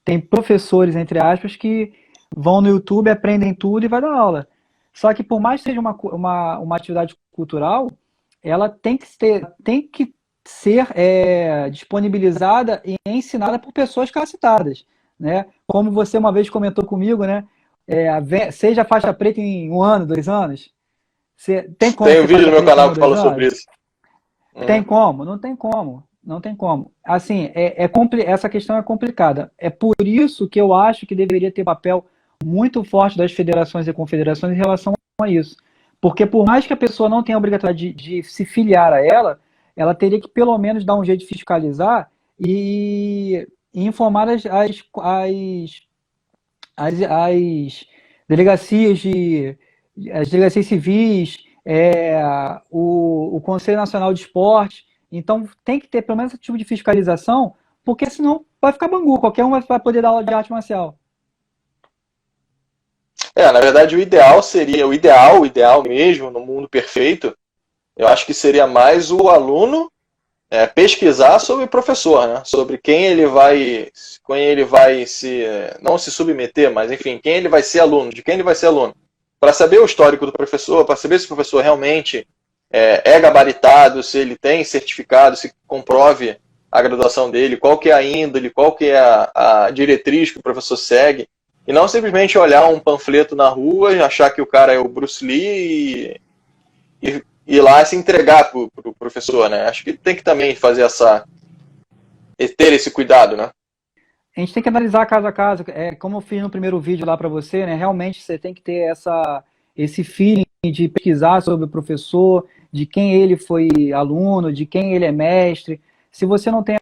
Speaker 2: entre aspas, que vão no YouTube, aprendem tudo e vai dar aula. Só que por mais que seja uma atividade cultural, ela tem que ser disponibilizada e ensinada por pessoas capacitadas, né? Como você uma vez comentou comigo, né? Seja faixa preta em 1 ano, 2 anos. Tem como
Speaker 1: Tem um
Speaker 2: ser
Speaker 1: vídeo
Speaker 2: faixa
Speaker 1: no meu
Speaker 2: preta em 1
Speaker 1: canal
Speaker 2: ou
Speaker 1: que
Speaker 2: 2
Speaker 1: fala sobre
Speaker 2: anos?
Speaker 1: isso.
Speaker 2: Tem como? Não tem como. Não tem como. Assim, essa questão é complicada. É por isso que eu acho que deveria ter papel muito forte das federações e confederações em relação a isso. Porque por mais que a pessoa não tenha a obrigatoriedade de se filiar a ela teria que pelo menos dar um jeito de fiscalizar e informar as delegacias as delegacias civis, o Conselho Nacional de Esporte. Então tem que ter pelo menos esse tipo de fiscalização, porque senão vai ficar bangu, qualquer um vai poder dar aula de arte marcial.
Speaker 1: Na verdade, o ideal mesmo, no mundo perfeito, eu acho que seria mais o aluno pesquisar sobre o professor, né? Sobre quem ele vai não se submeter, mas enfim, quem ele vai ser aluno, de quem ele vai ser aluno. Para saber o histórico do professor, para saber se o professor realmente é gabaritado, se ele tem certificado, se comprove a graduação dele, qual que é a índole, qual que é a diretriz que o professor segue, e não simplesmente olhar um panfleto na rua e achar que o cara é o Bruce Lee e ir lá e se entregar pro professor, né? Acho que tem que também fazer ter esse cuidado, né?
Speaker 2: A gente tem que analisar caso a caso, como eu fiz no primeiro vídeo lá para você, né? Realmente você tem que ter esse feeling de pesquisar sobre o professor, de quem ele foi aluno, de quem ele é mestre. Se você não tem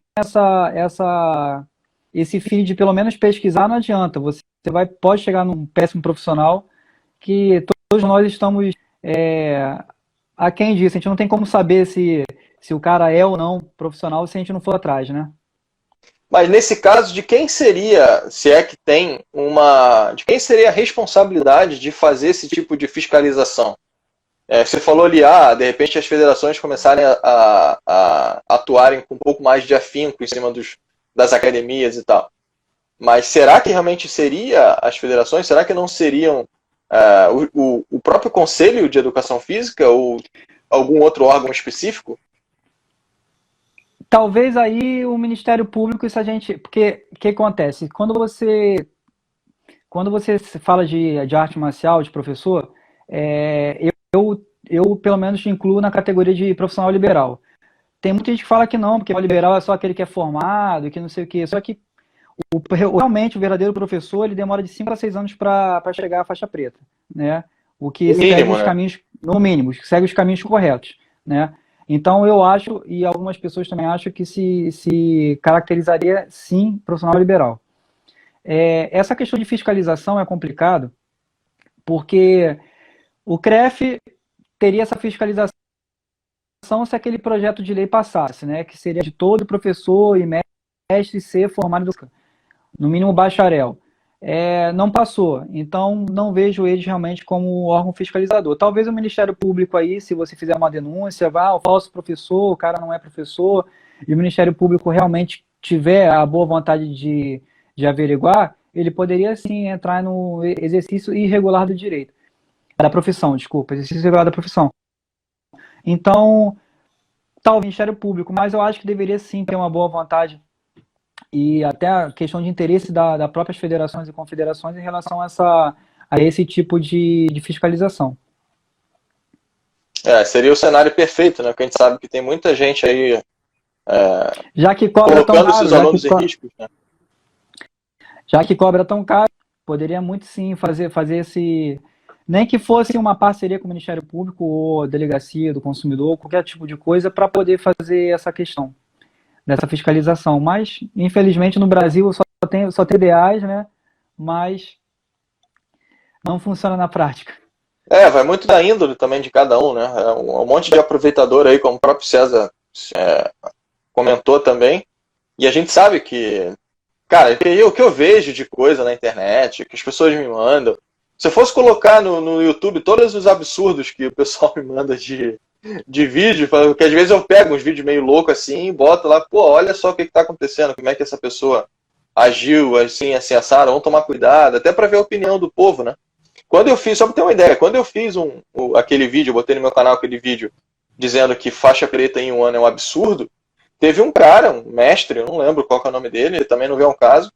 Speaker 2: esse feeling de pelo menos pesquisar, não adianta. Você pode chegar num péssimo profissional que todos nós estamos aquém disso. A gente não tem como saber se o cara é ou não profissional se a gente não for atrás, né?
Speaker 1: Mas nesse caso, de quem seria, se é que tem de quem seria a responsabilidade de fazer esse tipo de fiscalização? Você falou ali, de repente as federações começarem a atuarem com um pouco mais de afinco em cima das academias e tal. Mas será que realmente seria as federações? Será que não seriam o próprio Conselho de Educação Física ou algum outro órgão específico?
Speaker 2: Talvez aí o Ministério Público, porque o que acontece? Quando você fala de arte marcial, de professor, eu pelo menos te incluo na categoria de profissional liberal. Tem muita gente que fala que não, porque o liberal é só aquele que é formado, que não sei o quê. Só que realmente o verdadeiro professor ele demora de 5 a 6 anos para chegar à faixa preta, né? O que segue os caminhos, no mínimo, segue os caminhos corretos, né? Então eu acho, e algumas pessoas também acham, que se caracterizaria sim profissional liberal. Essa questão de fiscalização é complicado, porque o CREF teria essa fiscalização se aquele projeto de lei passasse, né? Que seria de todo professor e mestre ser formado no mínimo bacharel. Não passou, então não vejo eles realmente como órgão fiscalizador. Talvez o Ministério Público aí, se você fizer uma denúncia, o falso professor, o cara não é professor, e o Ministério Público realmente tiver a boa vontade de averiguar, ele poderia sim entrar no exercício irregular do direito, da profissão, desculpa, exercício irregular da profissão. Então, talvez o Ministério Público, mas eu acho que deveria sim ter uma boa vontade e até a questão de interesse das próprias federações e confederações em relação a esse tipo de fiscalização.
Speaker 1: Seria o cenário perfeito, né? Porque a gente sabe que tem muita gente aí
Speaker 2: já que cobra
Speaker 1: colocando esses alunos em risco, né?
Speaker 2: Já que cobra tão caro, poderia muito sim fazer esse... Nem que fosse uma parceria com o Ministério Público ou delegacia do consumidor, qualquer tipo de coisa, para poder fazer essa questão dessa fiscalização. Mas, infelizmente, no Brasil só tem ideais, né? Mas não funciona na prática.
Speaker 1: Vai muito da índole também de cada um, né? Um monte de aproveitador aí, como o próprio César comentou também. E a gente sabe que, cara, o que eu vejo de coisa na internet, que as pessoas me mandam, se eu fosse colocar no YouTube todos os absurdos que o pessoal me manda de vídeo, porque às vezes eu pego uns vídeos meio loucos assim e boto lá, olha só o que está acontecendo, como é que essa pessoa agiu assim, assado, vamos tomar cuidado, até para ver a opinião do povo, né? Quando eu fiz, só para ter uma ideia, quando eu fiz aquele vídeo, eu botei no meu canal aquele vídeo dizendo que faixa preta em 1 ano é um absurdo, teve um cara, um mestre, eu não lembro qual que é o nome dele, também não veio um caso,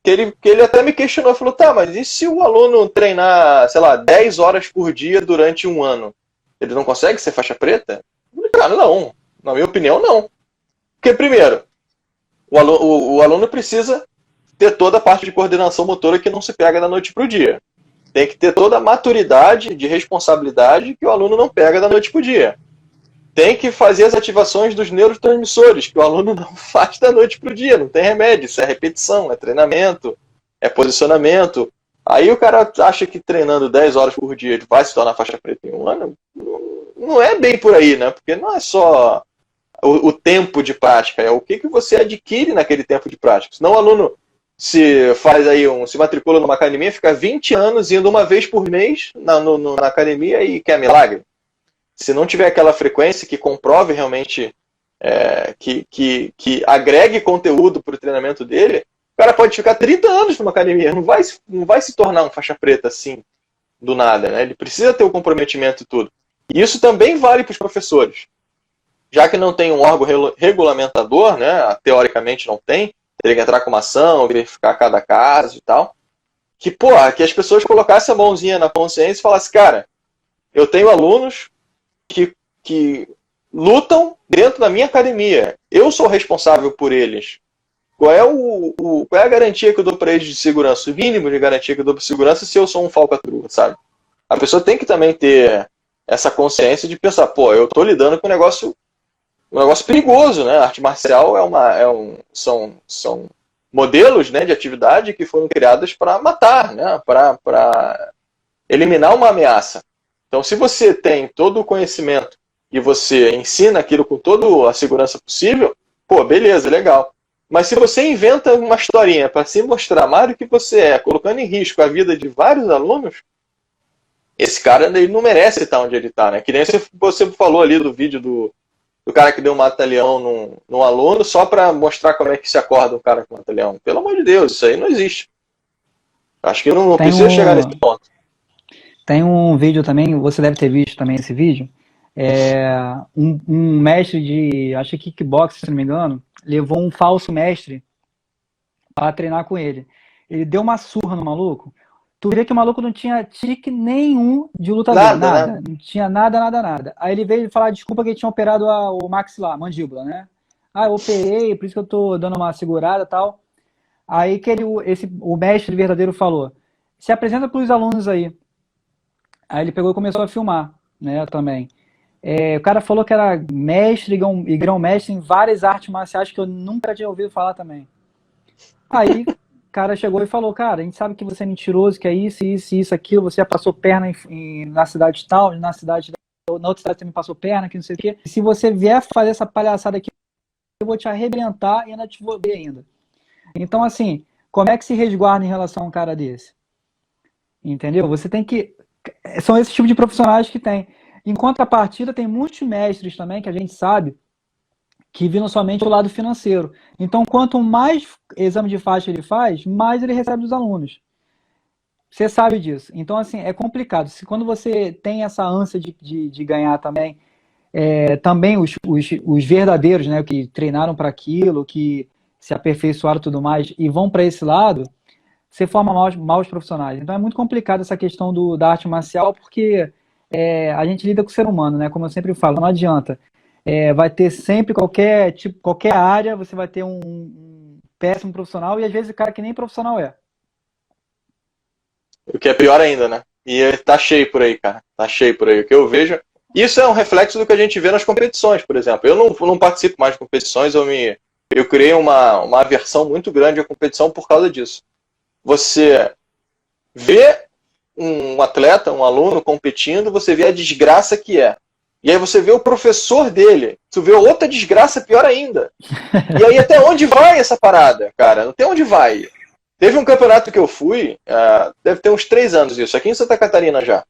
Speaker 1: que ele até me questionou, falou, tá, mas e se o aluno treinar, sei lá, 10 horas por dia durante um ano? Ele não consegue ser faixa preta? Eu falei, cara, não. Na minha opinião, não. Porque, primeiro, o aluno precisa ter toda a parte de coordenação motora que não se pega da noite para o dia. Tem que ter toda a maturidade de responsabilidade que o aluno não pega da noite para o dia. Tem que fazer as ativações dos neurotransmissores, que o aluno não faz da noite para o dia, não tem remédio, isso é repetição, é treinamento, é posicionamento. Aí o cara acha que treinando 10 horas por dia ele vai se tornar faixa preta em um ano. Não é bem por aí, né? Porque não é só o tempo de prática, é o que você adquire naquele tempo de prática. Senão o aluno se faz aí se matricula numa academia, fica 20 anos indo uma vez por mês na academia e quer milagre. Se não tiver aquela frequência que comprove realmente, que agregue conteúdo para o treinamento dele, o cara pode ficar 30 anos numa academia, não vai se tornar um faixa preta assim, do nada, né? Ele precisa ter o comprometimento e tudo. E isso também vale para os professores. Já que não tem um órgão regulamentador, né? Teoricamente não tem, teria que entrar com uma ação, verificar cada caso e tal, que as pessoas colocassem a mãozinha na consciência e falassem, cara, eu tenho alunos que lutam dentro da minha academia. Eu sou responsável por eles. Qual é a garantia que eu dou para eles de segurança? O mínimo de garantia que eu dou para segurança se eu sou um falcatrua, sabe? A pessoa tem que também ter essa consciência de pensar, eu estou lidando com um negócio perigoso, né? A arte marcial são modelos, né, de atividade que foram criados para matar, né? Para eliminar uma ameaça. Então, se você tem todo o conhecimento e você ensina aquilo com toda a segurança possível, beleza, legal. Mas se você inventa uma historinha para se mostrar mais do que você é, colocando em risco a vida de vários alunos, esse cara ele não merece estar onde ele está, né? Que nem você falou ali do vídeo do cara que deu um mata-leão num aluno só para mostrar como é que se acorda um cara com mata-leão. Pelo amor de Deus, isso aí não existe. Acho que não precisa chegar nesse ponto.
Speaker 2: Tem um vídeo também, você deve ter visto também esse vídeo, um mestre de, acho que kickbox, se não me engano, levou um falso mestre para treinar com ele. Ele deu uma surra no maluco, tu vê que o maluco não tinha tique nenhum de lutador, nada. Não tinha nada. Aí ele veio falar desculpa que ele tinha operado o maxilar, a mandíbula, né? Eu operei, por isso que eu tô dando uma segurada e tal. Aí que o mestre verdadeiro falou, se apresenta para os alunos aí. Aí ele pegou e começou a filmar, né, também. O cara falou que era mestre e grão-mestre em várias artes marciais que eu nunca tinha ouvido falar também. Aí o cara chegou e falou, cara, a gente sabe que você é mentiroso, que é isso, aquilo, você já passou perna na cidade tal, na outra cidade também passou perna, que não sei o quê. Se você vier fazer essa palhaçada aqui, eu vou te arrebentar e ainda te vou ver ainda. Então, assim, como é que se resguarda em relação a um cara desse? Entendeu? Você tem que... São esse tipo de profissionais que tem. Em contrapartida, tem muitos mestres também, que a gente sabe, que viram somente o lado financeiro. Então, quanto mais exame de faixa ele faz, mais ele recebe dos alunos. Você sabe disso. Então, assim, é complicado. Quando você tem essa ânsia de ganhar também, também os verdadeiros, né, que treinaram para aquilo, que se aperfeiçoaram e tudo mais, e vão para esse lado, você forma maus profissionais. Então é muito complicado essa questão da arte marcial, porque a gente lida com o ser humano, né? Como eu sempre falo, não adianta. Vai ter sempre qualquer área, você vai ter um péssimo profissional, e às vezes o cara que nem profissional é.
Speaker 1: O que é pior ainda, né? E tá cheio por aí, cara. Tá cheio por aí. O que eu vejo... Isso é um reflexo do que a gente vê nas competições, por exemplo. Eu não participo mais de competições, eu criei uma aversão muito grande à competição por causa disso. Você vê um atleta, um aluno competindo, você vê a desgraça que é. E aí você vê o professor dele, você vê outra desgraça pior ainda. E aí até onde vai essa parada, cara? Não tem onde vai. Teve um campeonato que eu fui, deve ter uns 3 anos isso, aqui em Santa Catarina já.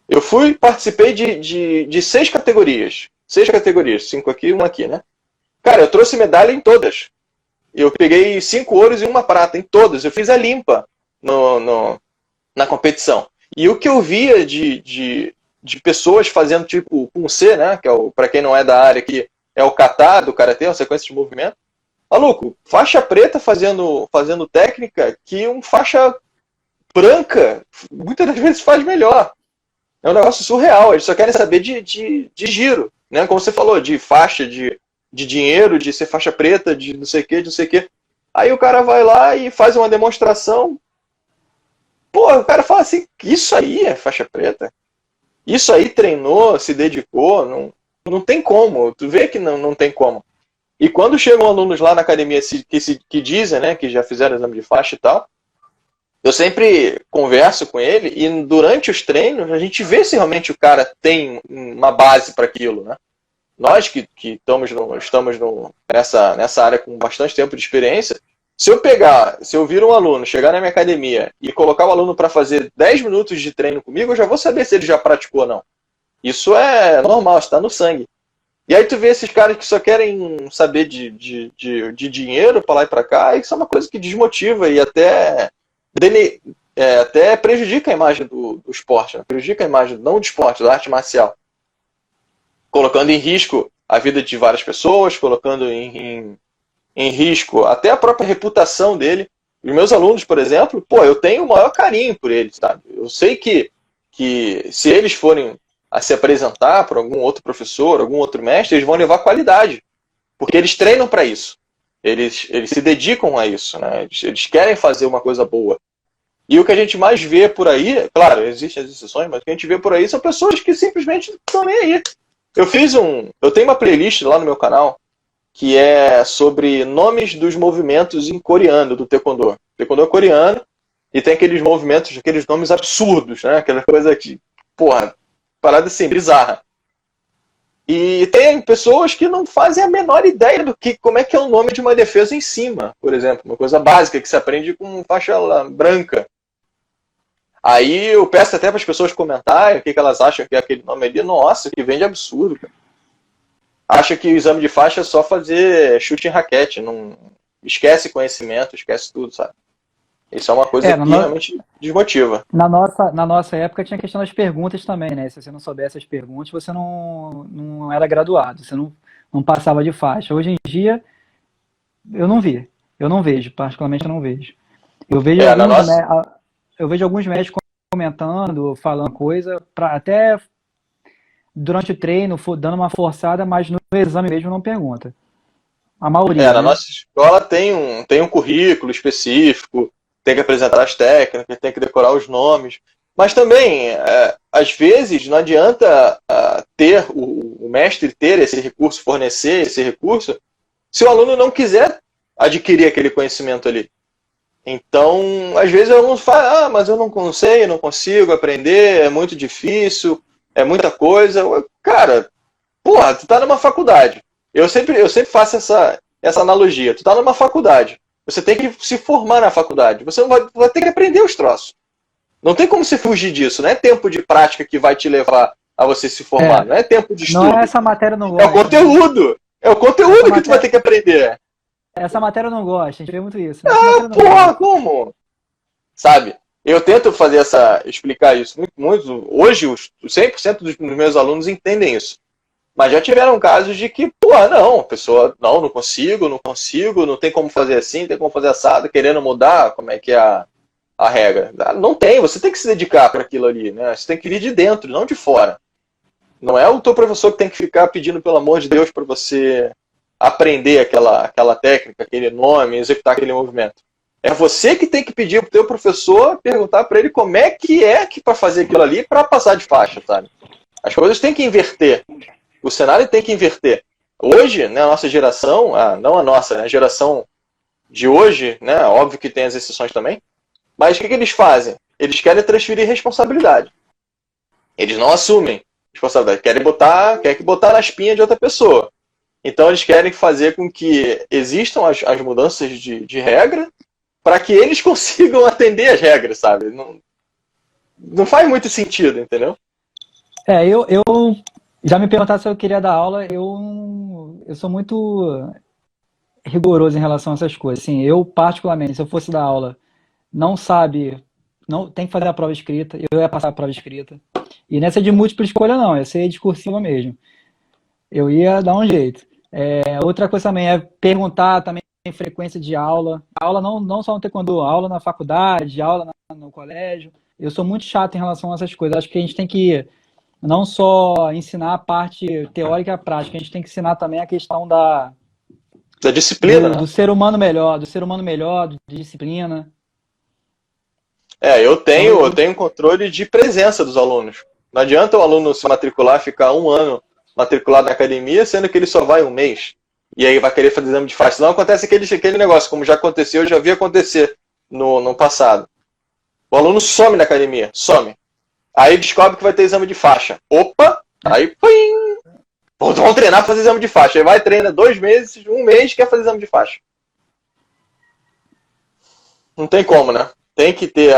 Speaker 1: Eu participei de 6 categorias. 6 categorias, 5 aqui e 1 aqui, né? Cara, eu trouxe medalha em todas. Eu peguei 5 ouros e 1 prata em todas. Eu fiz a limpa na competição. E o que eu via de pessoas fazendo tipo com C, né? Que é para quem não é da área aqui, é o kata do karatê, uma sequência de movimento. Maluco, faixa preta fazendo técnica que um faixa branca muitas das vezes faz melhor. É um negócio surreal. Eles só querem saber de giro, né? Como você falou, de faixa, de dinheiro, de ser faixa preta, de não sei o que, de não sei o que. Aí o cara vai lá e faz uma demonstração. Pô, o cara fala assim, isso aí é faixa preta? Isso aí treinou, se dedicou? Não tem como. Tu vê que não tem como. E quando chegam alunos lá na academia que dizem, né, que já fizeram exame de faixa e tal, eu sempre converso com ele e durante os treinos a gente vê se realmente o cara tem uma base para aquilo, né? Nós que estamos nessa área com bastante tempo de experiência, se eu vir um aluno chegar na minha academia e colocar o aluno para fazer 10 minutos de treino comigo, eu já vou saber se ele já praticou ou não. Isso é normal, está no sangue. E aí tu vê esses caras que só querem saber de dinheiro para lá e para cá, e isso é uma coisa que desmotiva e até prejudica a imagem do esporte, né? Prejudica a imagem não do esporte, da arte marcial. Colocando em risco a vida de várias pessoas, colocando em risco até a própria reputação dele. Os meus alunos, por exemplo, pô, eu tenho o maior carinho por eles, sabe? Eu sei que se eles forem a se apresentar para algum outro professor, algum outro mestre, eles vão levar qualidade, porque eles treinam para isso. Eles se dedicam a isso, né? Eles querem fazer uma coisa boa. E o que a gente mais vê por aí, claro, existem as exceções, mas o que a gente vê por aí são pessoas que simplesmente não estão nem aí. Eu tenho uma playlist lá no meu canal que é sobre nomes dos movimentos em coreano do Taekwondo. Taekwondo é coreano e tem aqueles movimentos, aqueles nomes absurdos, né? Aquela coisa que, porra, parada assim, bizarra. E tem pessoas que não fazem a menor ideia como é que é o nome de uma defesa em cima, por exemplo. Uma coisa básica que se aprende com faixa branca. Aí eu peço até para as pessoas comentarem o que elas acham que é aquele nome ali. Nossa, que vem de absurdo, cara. Acha que o exame de faixa é só fazer chute em raquete. Não esquece conhecimento, esquece tudo, sabe? Isso é uma coisa que realmente desmotiva.
Speaker 2: Na nossa época tinha a questão das perguntas também, né? Se você não soubesse as perguntas, você não era graduado, você não passava de faixa. Hoje em dia, eu não vejo, particularmente eu não vejo. Eu vejo alguns médicos comentando, falando coisa, até durante o treino, dando uma forçada, mas no exame mesmo não pergunta. A maioria.
Speaker 1: Na nossa escola tem um currículo específico, tem que apresentar as técnicas, tem que decorar os nomes. Mas também, às vezes, não adianta ter o mestre ter esse recurso, fornecer esse recurso, se o aluno não quiser adquirir aquele conhecimento ali. Então, às vezes o aluno fala, mas eu não sei, eu não consigo aprender, é muito difícil, é muita coisa. Cara, porra, tu tá numa faculdade. Eu sempre faço essa analogia. Tu tá numa faculdade. Você tem que se formar na faculdade. Você não vai ter que aprender os troços. Não tem como você fugir disso. Não é tempo de prática que vai te levar a você se formar. Não é tempo de estudo.
Speaker 2: Não é essa matéria, não gosta.
Speaker 1: É o conteúdo. É o conteúdo que tu vai ter que aprender.
Speaker 2: Essa matéria eu não gosto. A gente vê muito isso.
Speaker 1: Porra, como? Sabe? Eu tento explicar isso muito. Hoje, os 100% dos meus alunos entendem isso. Mas já tiveram casos de que, a pessoa, não consigo, não tem como fazer assim, não tem como fazer assado, querendo mudar como é que é a regra. Não tem, você tem que se dedicar para aquilo ali, né? Você tem que vir de dentro, não de fora. Não é o teu professor que tem que ficar pedindo, pelo amor de Deus, para você aprender aquela técnica, aquele nome, executar aquele movimento. É você que tem que pedir para o teu professor, perguntar para ele como é que para fazer aquilo ali para passar de faixa, sabe? As coisas têm que inverter. O cenário tem que inverter. Hoje, né, a nossa geração, não a nossa, né, a geração de hoje, né, óbvio que tem as exceções também, mas o que eles fazem? Eles querem transferir responsabilidade. Eles não assumem responsabilidade, querem botar na espinha de outra pessoa. Então eles querem fazer com que existam as mudanças de regra para que eles consigam atender as regras, sabe? Não faz muito sentido, entendeu?
Speaker 2: Eu já me perguntaram se eu queria dar aula, eu sou muito rigoroso em relação a essas coisas. Assim, eu, particularmente, se eu fosse dar aula, não tem que fazer a prova escrita, eu ia passar a prova escrita. E nessa de múltipla escolha não, ia ser discursiva mesmo. Eu ia dar um jeito. Outra coisa também é perguntar também a frequência de aula. Aula não só no taekwondo, aula na faculdade, aula no colégio. Eu sou muito chato em relação a essas coisas. Acho que a gente tem que não só ensinar a parte teórica e a prática, a gente tem que ensinar também a questão
Speaker 1: da disciplina, né?
Speaker 2: do ser humano melhor, de disciplina.
Speaker 1: Eu tenho controle de presença dos alunos. Não adianta o aluno se matricular, ficar 1 ano matriculado na academia, sendo que ele só vai 1 mês. E aí vai querer fazer exame de faixa. Não acontece aquele negócio, como já aconteceu, eu já vi acontecer no passado. O aluno some na academia, some. Aí descobre que vai ter exame de faixa. Opa! Aí, pim! Vamos treinar para fazer exame de faixa. Aí vai, treina 2 meses, 1 mês, quer fazer exame de faixa. Não tem como, né? Tem que ter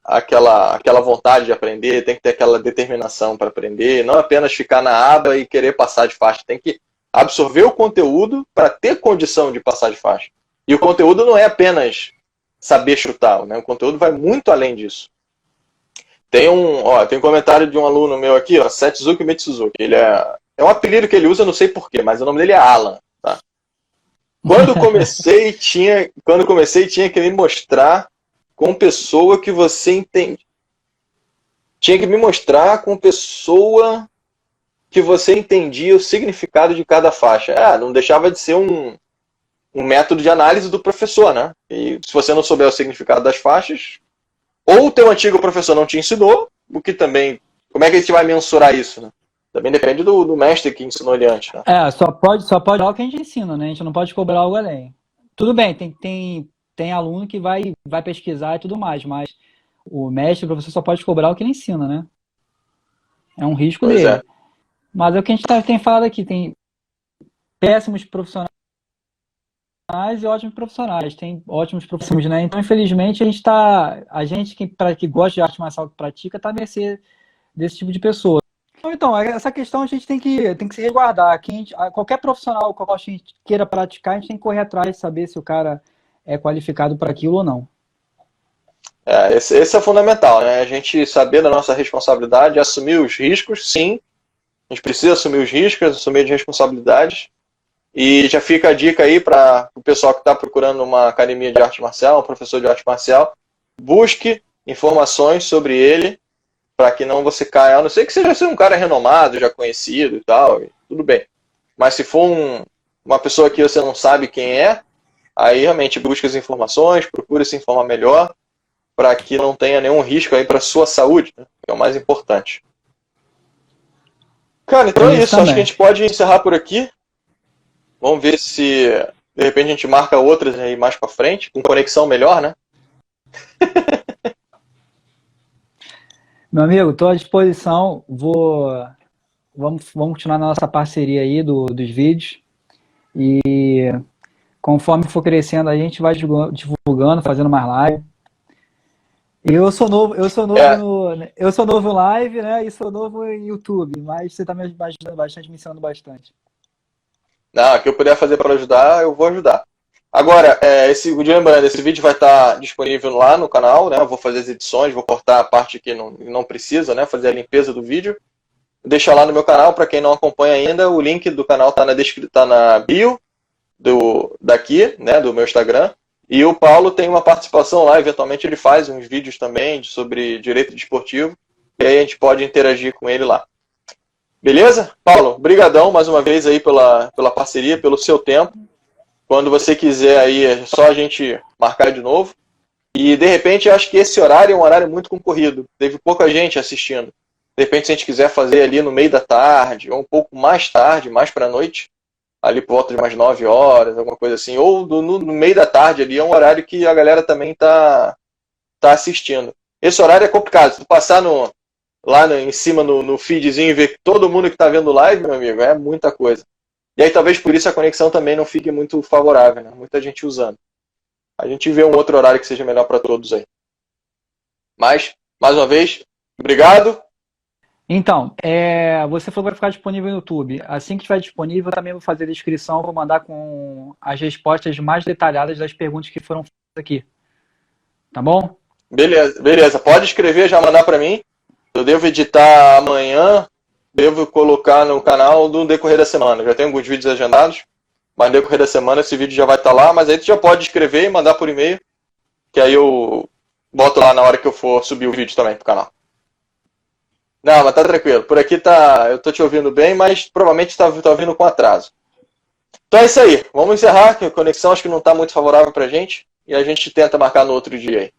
Speaker 1: aquela vontade de aprender, tem que ter aquela determinação para aprender, não apenas ficar na aba e querer passar de faixa. Tem que absorver o conteúdo para ter condição de passar de faixa. E o conteúdo não é apenas saber chutar, né? O conteúdo vai muito além disso. Tem um comentário de um aluno meu aqui, Setsuzuki Mitsuzuki. Ele é um apelido que ele usa, não sei porquê, mas o nome dele é Alan. Tá? Quando comecei, tinha que me mostrar com pessoa que você entende. Tinha que me mostrar com pessoa que você entendia o significado de cada faixa. Não deixava de ser um método de análise do professor, né? E se você não souber o significado das faixas, ou o teu antigo professor não te ensinou, o que também... Como é que a gente vai mensurar isso, né? Também depende do mestre que ensinou ele antes, né?
Speaker 2: Só pode dar o que a gente ensina, né? A gente não pode cobrar algo além. Tudo bem, tem aluno que vai pesquisar e tudo mais, mas o mestre, o professor só pode cobrar o que ele ensina, né? É um risco
Speaker 1: Pois
Speaker 2: dele.
Speaker 1: é.
Speaker 2: Mas é o que a gente tem falado aqui, tem péssimos profissionais e ótimos profissionais, tem ótimos profissionais, né? Então, infelizmente, a gente que gosta de arte marcial, que pratica, está à mercê desse tipo de pessoa. Então, essa questão a gente tem que se resguardar. Qualquer profissional que a gente queira praticar, a gente tem que correr atrás de saber se o cara é qualificado para aquilo ou não.
Speaker 1: Esse é fundamental, né? A gente saber da nossa responsabilidade, assumir os riscos, sim. A gente precisa assumir os riscos, assumir as responsabilidades. E já fica a dica aí para o pessoal que está procurando uma academia de arte marcial, um professor de arte marcial, busque informações sobre ele, para que não você caia, a não ser que seja um cara renomado, já conhecido e tal, tudo bem. Mas se for uma pessoa que você não sabe quem é, aí realmente busque as informações, procure se informar melhor, para que não tenha nenhum risco aí para a sua saúde, né, que é o mais importante. Cara, então é isso. Acho que a gente pode encerrar por aqui. Vamos ver se de repente a gente marca outras aí mais para frente, com conexão melhor, né?
Speaker 2: Meu amigo, estou à disposição. Vamos continuar na nossa parceria aí dos vídeos. E conforme for crescendo, a gente vai divulgando, fazendo mais live. Eu sou novo no live, né? E sou novo em YouTube, mas você está me ajudando bastante, me ensinando bastante.
Speaker 1: Não, o que eu puder fazer para ajudar, eu vou ajudar. Agora, lembrando, esse vídeo vai estar disponível lá no canal, né? Eu vou fazer as edições, vou cortar a parte que não precisa, né? Fazer a limpeza do vídeo. Deixa lá no meu canal, para quem não acompanha ainda, o link do canal está na bio daqui, né? Do meu Instagram. E o Paulo tem uma participação lá, eventualmente ele faz uns vídeos também sobre direito desportivo, e aí a gente pode interagir com ele lá. Beleza? Paulo, brigadão mais uma vez aí pela parceria, pelo seu tempo. Quando você quiser aí, é só a gente marcar de novo. E de repente eu acho que esse horário é um horário muito concorrido. Teve pouca gente assistindo. De repente, se a gente quiser fazer ali no meio da tarde, ou um pouco mais tarde, mais para a noite, ali por volta de umas 9 horas, alguma coisa assim, ou no meio da tarde ali, é um horário que a galera também tá assistindo. Esse horário é complicado. Se tu passar lá em cima no feedzinho e ver todo mundo que está vendo live, meu amigo, é muita coisa. E aí talvez por isso a conexão também não fique muito favorável, né? Muita gente usando. A gente vê um outro horário que seja melhor para todos aí. Mas, mais uma vez, obrigado.
Speaker 2: Então, você falou que vai ficar disponível no YouTube. Assim que estiver disponível, eu também vou fazer a inscrição, vou mandar com as respostas mais detalhadas das perguntas que foram feitas aqui. Tá bom?
Speaker 1: Beleza. Pode escrever, já mandar para mim. Eu devo editar amanhã, devo colocar no canal no decorrer da semana. Já tenho alguns vídeos agendados. mas no decorrer da semana esse vídeo já vai estar lá, mas aí tu já pode escrever e mandar por e-mail, que aí eu boto lá na hora que eu for subir o vídeo também pro canal. Não, mas tá tranquilo. Por aqui eu tô te ouvindo bem, mas provavelmente tá ouvindo com atraso. Então é isso aí. Vamos encerrar, que a conexão acho que não tá muito favorável pra gente, e a gente tenta marcar no outro dia aí.